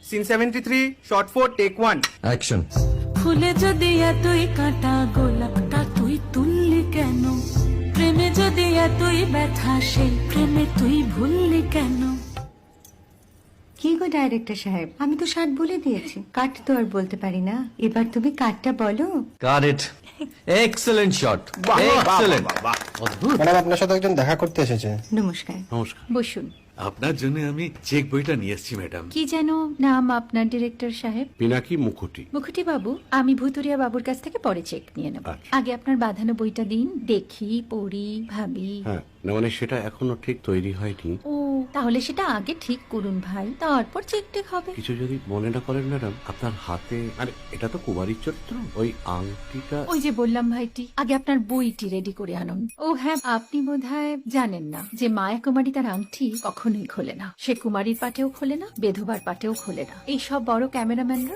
Scene 73, short 4, take 1। Action. ফুলে যদি এতই কাটা গোলাপটা তুই তুললি কেন? প্রেমে যদি এতই ব্যথা সেই প্রেমে তুই ভুললি কেন? কি গো ডাইরেক্টর সাহেব, আমি তো 60 বলে দিয়েছি, কাট তো আর বলতে পারি না, এবার তুমি কাটটা বলো। Got it. Excellent shot, excellent. Madam আপনার সাথে একজন দেখা করতে এসেছে। নমস্কার, নমস্কার। বসুন। আপনার জন্য আমি চেক বইটা নিয়ে এসেছি ম্যাডাম। কি যেন নাম আপনার ডিরেক্টর সাহেব? পিনাকি মুখোটি। মুখুটি বাবু, আমি ভুতুরিয়া বাবুর কাছ থেকে পরে চেক নিয়ে নেব। আচ্ছা। আগে আপনার বাঁধানো বইটা দিন, দেখি, পড়ি, ভাবি। হ্যাঁ, না মানে সেটা এখনো ঠিক তৈরি হয়নি। ও, তাহলে সেটা আগে ঠিক করুন ভাই, তারপর চেক টেক হবে। কিছু যদি মনে না করেন ম্যাডাম, আপনার হাতে, আরে এটা তো কুমারীর চরিত্র, ওই আংটিটা। ওই যে বললাম ভাইটি, আগে আপনার বইটি রেডি করে আনুন। ও হ্যাঁ, আপনি বোধহয় জানেন না যে মায়া কুমারী তার আংটি কখনোই খোলে না। সে কুমারীর পাটেও খোলে না, বেধবার পাটেও খোলে না। এই সব বড় ক্যামেরাম্যানরা